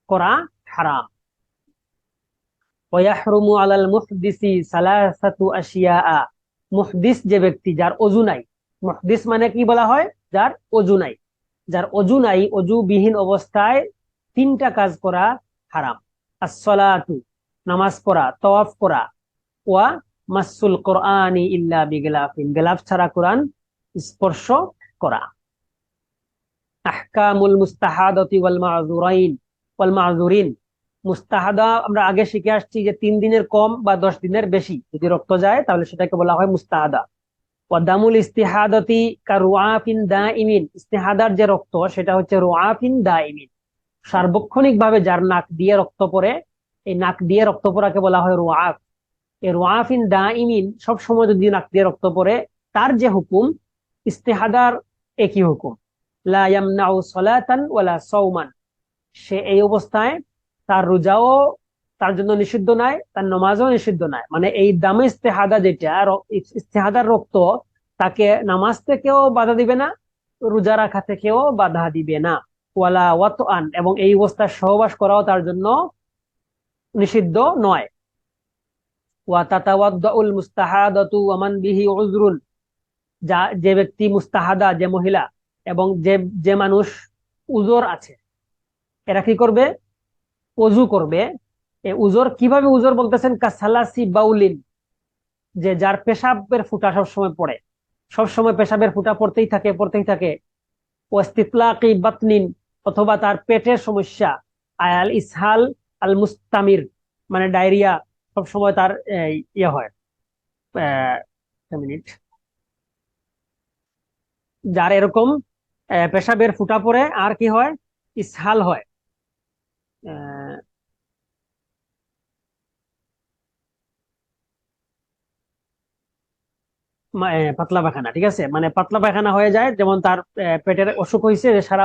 করা হারাম। ওয়াহরুমু আলাল মুহদিসি সালাসাতু আশিয়া, মুহদিস যে ব্যক্তি যার অজু নাই, মুহদিস মানে কি বলা হয়, যার অজু নাই, যার অজু নাই, অজুবিহীন অবস্থায় 3টা কাজ করা হারাম। আসসালাতু, নামাজ পড়া, তাওয়াফ করা, ওয়া মাসুল কোরআনি ইল্লা বিগিলাফিন, গিলাফ ছাড়া কোরআন স্পর্শ করা। আহকামুল মুস্তাহাদাতি ওয়াল মাযুরিন, মুস্তাহাদা আমরা আগে শিখে আসছি যে 3 দিনের কম বা 10 দিনের বেশি যদি রক্ত যায়, তাহলে সেটাকে বলা হয় মুস্তাহাদা। ওয়া দামুল ইস্তিহাদাতি কারুআফিন দাইমিন, ইস্তিহাদার যে রক্ত সেটা হচ্ছে রুআফিন দাইমিন, সার্বক্ষণিক ভাবে যার নাক দিয়ে রক্ত পড়ে, এই নাক দিয়ে রক্ত পড়াকে বলা হয় রুআফ। এই রুআফিন দাইমিন, সব সময় যদি নাক দিয়ে রক্ত পড়ে, তার যে হুকুম, ইস্তিহাদার একই হুকুম। লা ইয়ামনাউ সালাতান ওয়ালা সাওমান, সে এই অবস্থায় তার রোজাও তার জন্য নিষিদ্ধ নাই, তার নামাজও নিষিদ্ধ নাই। মানে এই দামে ইস্তেহাদা যেটা, ইস্তেহাদার রক্ত, তাকে নামাজ থেকেও বাধা দিবে না, রোজা রাখা থেকেও বাধা দিবে না। ওয়ালা ওয়াতআন, এবং এই অবস্থায় সহবাস করাও তার জন্য নিষিদ্ধ নয়। ওয়া তাতাওয়াদ্দাউল মুস্তাহাদাতু ওয়া মান বিহি উযরুন, যা যে ব্যক্তি মুস্তাহাদা, যে মহিলা এবং যে যে মানুষ উজর আছে, এরা কি করবে, অজু করবে। উজর কিভাবে উজর বলতেছেন, কাসালাসি বাউলিন, যে যার পেশাবের ফুটা সবসময় পড়ে, সবসময় পেশাবের ফুটা পড়তেই থাকে পড়তেই থাকে। ওয়াস্তিতলাকি বাতনিন, অথবা তার পেটের সমস্যা। আল ইসহাল আল মুস্তামির, মানে ডায়রিয়া সবসময় তার ইয়ে হয়। মিনিট, যার এরকম পেশাবের ফুটা পড়ে আর কি হয়, ইসহাল হয়, আহ, পাতলা পায়খানা, ঠিক আছে, মানে পাতলা পায়খানা হয়ে যায়, যেমন তার পেটের অসুখ হয়েছে, সারা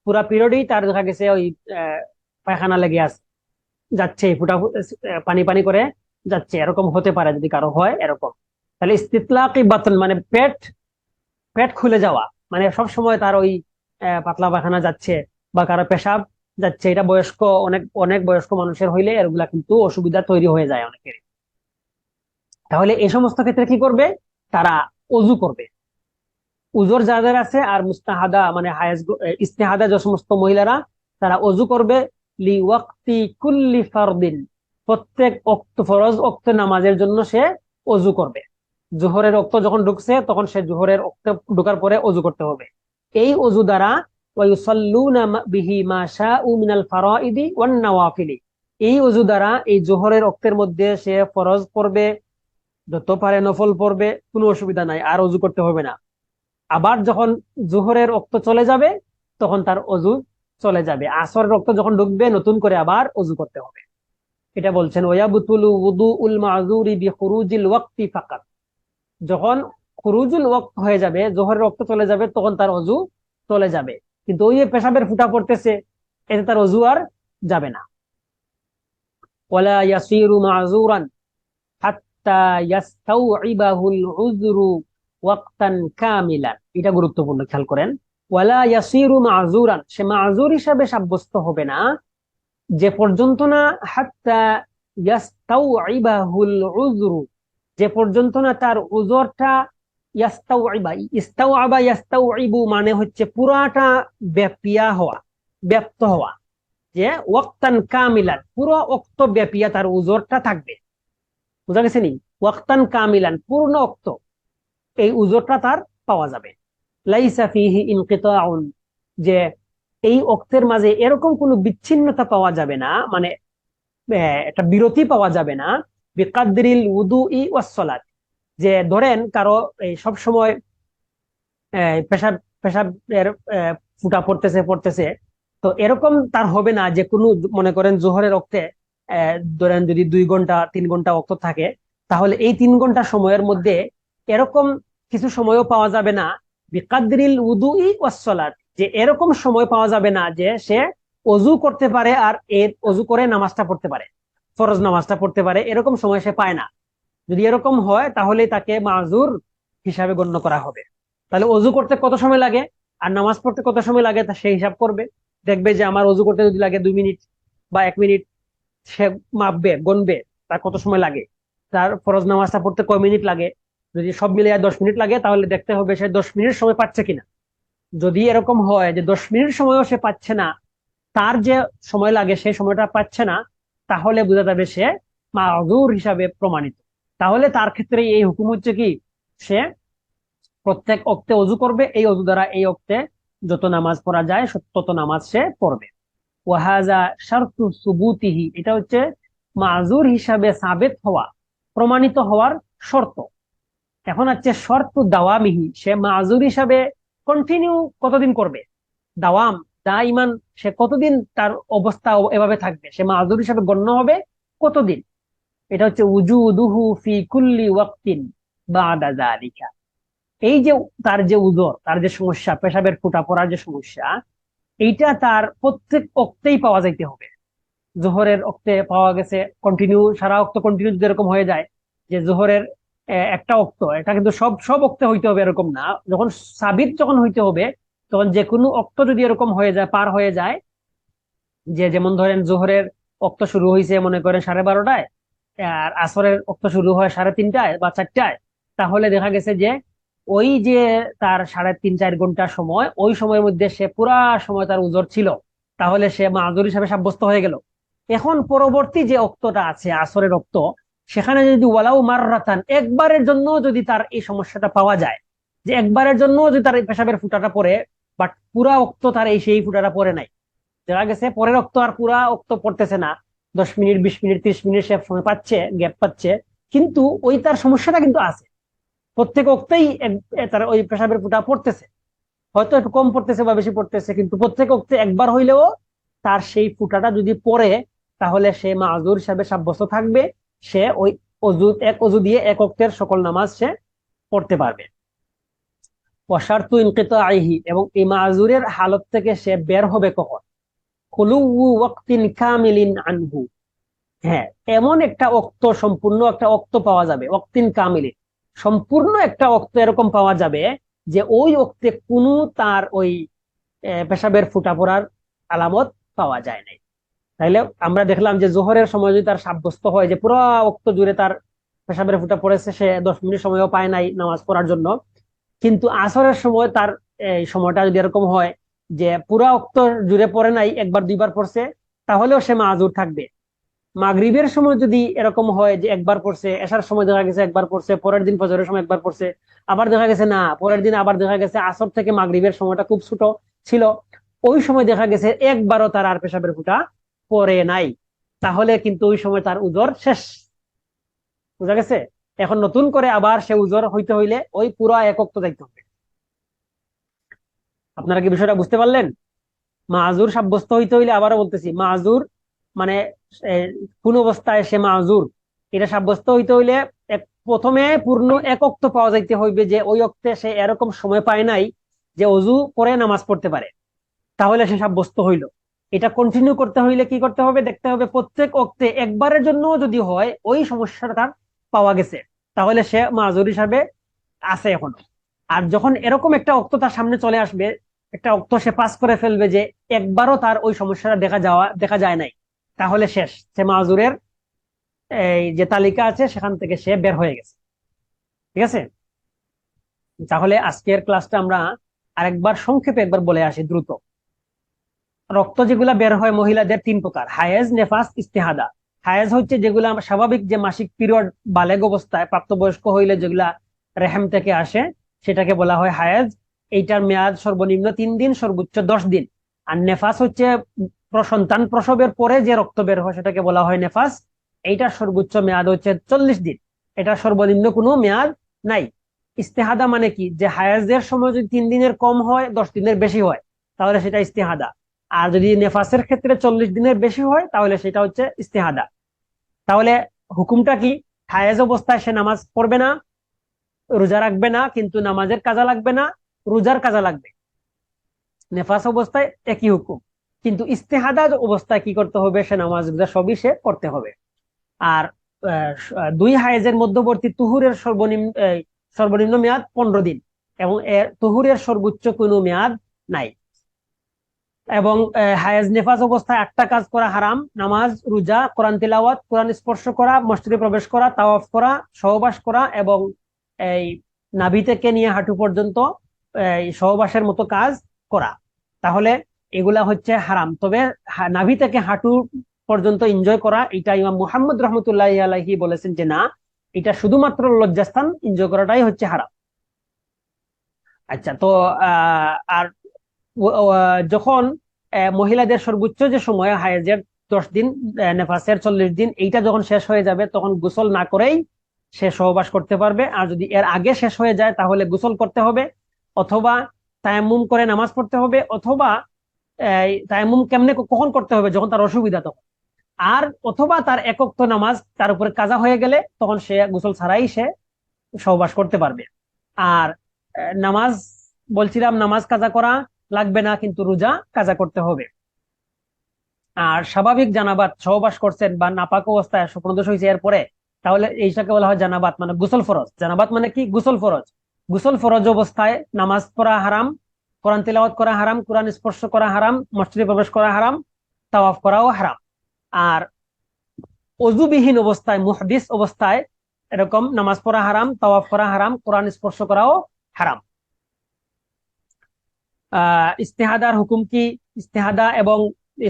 পুরা পিরিয়ডই তার দেখা গেছে ওই পায়খানা লেগে আছে, যাচ্ছে ফুটা পানি পানি করে যাচ্ছে, এরকম হতে পারে যদি কারো হয় এরকম। তাহলে ইস্তিতলাকি বাতন মানে পেট পেট খুলে যাওয়া, মানে সব সময় তার ওই পাতলা পায়খানা যাচ্ছে বা কারো পেশাব যাচ্ছে, এটা বয়স্ক অনেক অনেক বয়স্ক মানুষের হইলে এগুলা কিন্তু অসুবিধা তৈরি হয়ে যায় অনেকের। তাহলে এই সমস্ত ক্ষেত্রে কি করবে? তারা অজু করবে। উজর যাদের আছে আর মুস্তাহাদা মানে হায়েজ ইস্তেহাদা যে সমস্ত মহিলারা, তারা অজু করবে লি ওয়াক্তি কুল্লি ফারদিন, প্রত্যেক ওয়াক্ত ফরজ ওয়াক্ত নামাজের জন্য সে অজু করবে। জোহরের ওয়াক্ত যখন ঢুকছে তখন সে জোহরের ওয়াক্তে ঢোকার পরে অজু করতে হবে। এই অজু দ্বারা ওয়ায়ুসাল্লুনা বিহি মা শাউ মিনাল ফারাইদি ওয়ান নওয়াফিলি, এই অজু দ্বারা এই জোহরের ওয়াক্তের মধ্যে সে ফরজ পড়বে, যত পারে নফল পড়বে, কোনো অসুবিধা নাই, আর অজু করতে হবে না। আবার যখন জোহরের রক্ত চলে যাবে তখন তার অজু চলে যাবে, আসরের রক্ত যখন ঢুকবে নতুন করে আবার অজু করতে হবে। এটা বলছেন ওয়ায়াবতুলু উযুউল মাযুরি বিখুরুজিল ওয়াক্তি ফাকাত, যখন খুরুজুল ওয়াক্ত হয়ে যাবে, জোহরের রক্ত চলে যাবে, তখন তার অজু চলে যাবে। কিন্তু ওই যে পেশাবের ফুটা পড়তেছে, এতে তার অজু আর যাবে না। ওয়ালা ইয়াসিরু মাযুরান হাত্তা ইয়াস্তাউইবাহুল উযরু ওয়াক্তান কামিলান, এটা গুরুত্বপূর্ণ, খেয়াল করেন। ওয়ালা ইয়াসিরু মাযুরান, সে মাযুর হিসাবে সাব্যস্ত হবে না যে পর্যন্ত না হাত্তা ইয়াস্তাউইবাহুল উযরু, যে পর্যন্ত না তার উযরটা ইয়াস্তাউইবা, ইস্তাওয়াবা ইয়াস্তাউইবু মানে হচ্ছে পুরাটা ব্যাপিয়া হওয়া, ব্যপ্ত হওয়া, যে ওয়াক্তান কামিলান, পুরো ওক্ত ব্যাপিয়া তার উযরটা থাকবে। বুঝা গেছে নি? ওয়াক্তান কামিলান, পূর্ণ ওক্ত এই উযরটা তার পাওয়া যাবে। লাইসা ফিহি ইনকিতাউন, যে এই ওক্তের মাঝে এরকম কোনো বিচ্ছিন্নতা পাওয়া যাবে না, মানে একটা বিরতি পাওয়া যাবে না। বিকাদরিল উদুই ওয়াস সালাত, যে ধরেন কারো এই সব সময় পেশাব পেশাবের ফুটা পড়তেছে পড়তেছে, তো এরকম তার হবে না যে কোনো, মনে করেন জোহরের ওক্তে ধরেন যদি 2 ঘন্টা 3 ঘন্টা ওক্ত থাকে, তাহলে এই 3 ঘন্টা সময়ের মধ্যে এরকম কিছু সময়ও পাওয়া যাবে না। বিকাদরিল উদুই ওয়াস সালাত, যে এরকম সময় পাওয়া যাবে না যে সে অজু করতে পারে আর এর অজু করে নামাজটা পড়তে পারে, ফরজ নামাজটা পড়তে পারে, এরকম সময় সে পায় না। যদি এরকম হয় তাহলে তাকে মাযুর হিসাবে গণ্য করা হবে। তাহলে অজু করতে কত সময় লাগে আর নামাজ পড়তে কত সময় লাগে তা সেই হিসাব করবে। দেখবে যে আমার অজু করতে যদি লাগে 2 মিনিট বা 1 মিনিট, সে মাপবে, গণবে তার কত সময় লাগে, তার ফরজ নামাজটা পড়তে কয় মিনিট লাগে। যদি সব মিলিয়ে 10 মিনিট লাগে তাহলে দেখতে হবে সে 10 মিনিট সময় পাচ্ছে কিনা। যদি এরকম হয় যে 10 মিনিট সময়ও সে পাচ্ছে না, তার যে সময় লাগে সেই সময়টা পাচ্ছে না, তাহলে বোঝা যাবে সে মাযুর হিসাবে প্রমাণিত। তাহলে তার ক্ষেত্রে এই হুকুম হচ্ছে কি, সে প্রত্যেক ওক্তে অজু করবে, এই অজু দ্বারা এই ওক্তে যত নামাজ পড়া যায় তত নামাজ সে পড়বে। ওয়াহাজা শারতু সুবুতিহি, এটা হচ্ছে মাযুর হিসাবে সাবেত হওয়া, প্রমাণিত হওয়ার শর্ত। এখন হচ্ছে শর্ত দাওয়ামিহি, সে মাযুর হিসাবে কন্টিনিউ কতদিন করবে, দাওয়াম দাইমান, সে কতদিন তার অবস্থা এভাবে থাকবে, সে মাযুর হিসাবে গণ্য হবে কতদিন। এটা হচ্ছে উজুদুহু ফি কুল্লি ওয়াক্তিন বাদা যালিকা, এই যে তার যে উযর, তার যে সমস্যা, পেশাবের ফুটা পড়ার যে সমস্যা, এইটা তার প্রত্যেক ওক্তেই পাওয়া যাইতে হবে। জোহরের ওক্তে পাওয়া গেছে কন্টিনিউ, সারা ওক্ত কন্টিনিউ যদি এরকম হয়ে যায় যে জোহরের একটা ওক্ত, এটা কিন্তু সব সব ওক্তে হইতে হবে এরকম না। যখন সাবিত যখন হইতে হবে, তখন যে কোনো ওক্ত যদি এরকম হয়ে যায়, পার হয়ে যায়, যে যেমন ধরেন জোহরের ওক্ত শুরু হয়েছে মনে করেন 12:30টায়, আর আসরের ওক্ত শুরু হয় 3:30টায় বা 4টায়, তাহলে দেখা গেছে যে ওই যে তার 3.5-4 ঘন্টা সময়, ওই সময়ের মধ্যে সে পুরা সময় তার উযর ছিল, তাহলে সে মাযুর হিসাবে সাব্যস্ত হয়ে গেল। এখন পরবর্তী যে অক্তটা আছে আসরের অক্ত, সেখানে যদি ওয়ালাউ মাররাতান, একবারের জন্য যদি তার এই সমস্যাটা পাওয়া যায়, যে একবারের জন্য যদি তার এই পেশাবের ফুটাটা পড়ে, বাট পুরা অক্ত তার এই সেই ফুটাটা পড়ে নাই, দেখা গেছে পরের অক্ত আর পুরা অক্ত পড়তেছে না, 10 মিনিট 20 মিনিট 30 মিনিট সে সময় পাচ্ছে, গ্যাপ পাচ্ছে, কিন্তু ওই তার সমস্যাটা কিন্তু আছে, প্রত্যেক অক্তেই তার ওই পেশাবের ফুটা পড়তেছে, হয়তো একটু কম পড়তেছে বা বেশি পড়তেছে, কিন্তু প্রত্যেক অক্তে একবার হইলেও তার সেই ফুটাটা যদি পড়ে, তাহলে সে মাযুর হিসাবে সাব্যস্ত থাকবে। সে ওই অজু দিয়ে এক অক্তের সকল নামাজ সে পড়তে পারবে। ওয়াশারতু ইনকিতাইহি, এবং এই মাযুরের হালত থেকে সে বের হবে কখন, খুলুউ ওয়াক্তিন কামিলিন আনহু, হ্যাঁ এমন একটা অক্ত, সম্পূর্ণ একটা অক্ত পাওয়া যাবে, ওয়াক্তিন কামিলিন, সম্পূর্ণ একটা অক্ত এরকম পাওয়া যাবে যে ওই অক্তে কোনো তার ওই পেশাবের ফুটা পড়ার আলামত পাওয়া যায় নাই। তাইলে আমরা দেখলাম যে জোহরের সময় যদি তার সাব্যস্ত হয় যে পুরো ওয়াক্ত জুড়ে তার পেশাবের ফুটা পড়েছে, সে 10 মিনিট সময়ও পায় নাই নামাজ পড়ার জন্য, কিন্তু আসরের সময় তার এই সময়টা যদি এরকম হয় যে পুরা ওয়াক্ত জুড়ে পড়ে নাই, একবার দুইবার পড়ছে, তাহলেও সে মাযুর থাকবে। মাগরিবের সময় যদি এরকম হয় যে একবার পড়ছে, এশার সময় দেখা গেছে একবার পড়ছে, পরের দিন ফজরের সময় একবার পড়ছে, আবার দেখা গেছে না পরের দিন আবার দেখা গেছে আসর থেকে মাগরিবের সময়টা খুব ছোট ছিল, ওই সময় দেখা গেছে একবারও তার আর পেশাবের ফুটা পড়ে নাই, তাহলে কিন্তু ওই সময় তার উজর শেষ। বুঝা গেছে? এখন নতুন করে আবার সে উজর হইতে হইলে ওই পুরা এক ওয়াক্ত যাইতে হবে। আপনারা কি বিষয়টা বুঝতে পারলেন? মাযুর সাব্যস্ত হইতে হইলে, আবারও বলতেছি, মাযুর মানে এ, কোন অবস্থায় সে মাযুর, এটা সাব্যস্ত হইতে হইলে প্রথমে পূর্ণ এক ওয়াক্ত পাওয়া যাইতে হইবে, যে ওই ওয়াক্তে সে এরকম সময় পায় নাই যে অজু করে নামাজ পড়তে পারে, তাহলে সে সাব্যস্ত হইল। এটা কন্টিনিউ করতে হইলে কি করতে হবে? দেখতে হবে প্রত্যেক ওয়াক্তে একবারের জন্য যদি হয় ওই সমস্যাটা তার পাওয়া গেছে, তাহলে সে মাযুর হিসাবে আছে এখনো। আর যখন এরকম একটা ওয়াক্ত তার সামনে চলে আসবে, একটা ওয়াক্ত সে পাস করে ফেলবে যে একবারও তার ওই সমস্যাটা দেখা যায় নাই, তাহলে শেষ, সে মাযুরের এই যে তালিকা আছে সেখান থেকে সে বের হয়ে গেছে। ঠিক আছে? তাহলে আজকের ক্লাসটা আমরা আরেকবার সংক্ষেপে একবার বলে আসি দ্রুত। রক্ত যেগুলা বের হয় মহিলাদের 3 প্রকার: হায়েজ, নেফাস, ইস্তেহাদা। হায়েজ হচ্ছে যেগুলা স্বাভাবিক যে মাসিক পিরিয়ড, বালেগ অবস্থায় প্রাপ্তবয়স্ক হইলে যেগুলা রেহেম থেকে আসে, সেটাকে বলা হয় হায়েজ। এইটার মেয়াদ সর্বনিম্ন 3 দিন, সর্বোচ্চ 10 দিন। আর নেফাস হচ্ছে সন্তান প্রসবের পরে যে রক্ত বের হয় সেটাকে বলা হয় নেফাস। এইটার সর্বোচ্চ মেয়াদ হচ্ছে 40 দিন, এটা সর্বনিম্ন কোনো মেয়াদ নাই। ইস্তেহাদা মানে কি? যে হায়েজের সময় যদি 3 দিনের কম হয়, 10 দিনের বেশি হয়, তাহলে সেটা ইস্তেহাদা। আর যদি নেফাসের ক্ষেত্রে 40 দিনের বেশি হয়, তাহলে সেটা হচ্ছে ইস্তেহাদা। তাহলে হুকুমটা কি? হায়েজ অবস্থায় সে নামাজ পড়বে না, রোজা রাখবে না, কিন্তু নামাজের কাজা লাগবে না, রোজার কাজা লাগবে। নেফাস অবস্থায় একই হুকুম, কিন্তু ইস্তেহাদা অবস্থায় কি করতে হবে? সে নামাজ রোজা সবই সে করতে হবে। আর দুই হায়েজের মধ্যবর্তী তুহুরের সর্বনিম্ন মেয়াদ 15 দিন, এবং এর তুহুরের সর্বোচ্চ কোনো মেয়াদ নাই। এবং হায়েজ নেফাস অবস্থায় 8টা কাজ করা হারাম: নামাজ, রোজা, কোরআন তিলাওয়াত, কোরআন স্পর্শ করা, মসজিদে প্রবেশ করা, তাওয়াফ করা, সহবাস করা, এবং এই নাভি থেকে নিয়ে হাঁটু পর্যন্ত এই সহবাসের মতো কাজ করা। তাহলে এগুলা হচ্ছে হারাম। তবে নাভি থেকে হাঁটু পর্যন্ত এনজয় করা, এটা ইমাম মুহাম্মদ রহমতুল্লাহ আলাইহি বলেছেন যে না, এটা শুধুমাত্র লজ্জাস্থান এনজয় করাটাই হচ্ছে হারাম। আচ্ছা, তো আর যখন মহিলাদের সর্বোচ্চ যে সময় হায়েজের 10 দিন, নেফাসের 40 দিন, এইটা যখন শেষ হয়ে যাবে তখন গোসল না করেই সে সহবাস করতে পারবে। আর যদি এর আগে শেষ হয়ে যায় তাহলে গোসল করতে হবে, অথবা তায়াম্মুম করে নামাজ পড়তে হবে, অথবা তায়াম্মুম কেমনে কখন করতে হবে? যখন তার অসুবিধা তখন। আর অথবা তার একক তো নামাজ তার উপরে কাজা হয়ে গেলে তখন সে গোসল ছাড়াই সে সহবাস করতে পারবে। আর নামাজ, বলছিলাম নামাজ কাজা করা লাগবে না, কিন্তু রোজা কাজা করতে হবে। আর স্বাভাবিক জানাবাত, সহবাস করছেন বা নাপাক অবস্থায় প্রদোষ হয়েছে এরপরে, তাহলে এইটাকে বলা হয় জানাবাত, মানে গোসল ফরজ। জানাবাত মানে কি? গোসল ফরজ। গোসল ফরজ অবস্থায় নামাজ পড়া হারাম, কোরআন তিলাওয়াত করা হারাম, কোরআন স্পর্শ করা হারাম, মসজিদে প্রবেশ করা হারাম, তাওয়াফ করাও হারাম। আর অজুবিহীন অবস্থায়, মুহদিস অবস্থায় এরকম নামাজ পড়া হারাম, তাওয়াফ করা হারাম, কোরআন স্পর্শ করাও হারাম। ইস্তেহাদার হুকুম কি?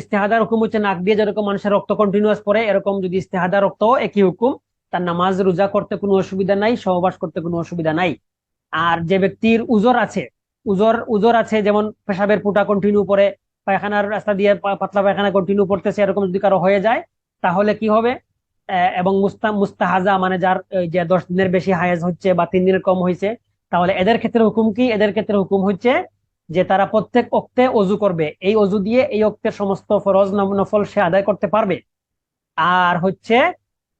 ইস্তেহাদার হুকুম হচ্ছে নাক দিয়ে যেরকম মানুষের রক্ত কন্টিনিউয়াস পড়ে, এরকম যদি ইস্তেহাদা রক্ত, একই হুকুম। তার নামাজ রোজা করতে কোনো অসুবিধা নাই, সহবাস করতে কোনো অসুবিধা নাই। আর যে ব্যক্তির উজর আছে, উজর আছে, যেমন পেশাবের ফুটা কন্টিনিউ পড়ে, পায়খানার রাস্তা দিয়ে পাতলা পায়খানা কন্টিনিউ পড়তেছে, এরকম যদি কারো হয়ে যায় তাহলে কি হবে? এবং মুস্তাহাজা মানে যার যে 10 দিনের বেশি হায়েজ হচ্ছে বা 3 দিনের কম হয়েছে, তাহলে এদের ক্ষেত্রে হুকুম কি? এদের ক্ষেত্রে হুকুম হচ্ছে যে তারা প্রত্যেক ওক্তে অজু করবে, এই অজু দিয়ে এই ওক্তের সমস্ত ফরজ নফল সে আদায় করতে পারবে। আর হচ্ছে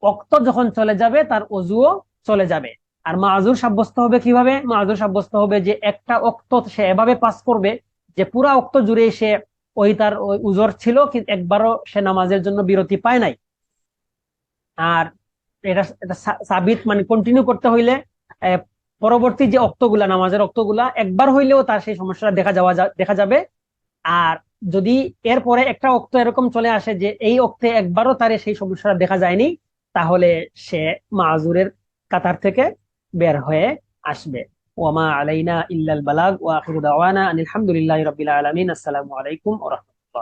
ওক্ত যখন চলে যাবে তার অজুও চলে যাবে। আর মাযুর সাব্যস্ত হবে কিভাবে? মাযুর সাব্যস্ত হবে যে একটা ওক্ত সে এভাবে পাস করবে যে পুরা ওক্ত জুড়ে সে তার ওই উজর ছিল, কিন্তু একবারও সে নামাজের জন্য বিরতি পায় নাই। আর এটা এটা সাবিত মানে কন্টিনিউ করতে হইলে পরবর্তী যে অক্তগুলা, নামাজের অক্তগুলা একবার হইলেও তার সেই সমস্যাটা দেখা যাবে আর যদি এরপরে একটা অক্ত এরকম চলে আসে যে এই অক্তে একবারও তার সেই সমস্যাটা দেখা যায়নি, তাহলে সে মাযুরের কাতার থেকে বের হয়ে আসবে। ওয়ামা আলাইনা ইল্লাল বালাগ ওয়া আখিরু দাওয়ানা আনিল হামদুলিল্লাহি রাব্বিল আলামিন। আসসালামু আলাইকুম ওয়া রাহমাতুল্লাহ।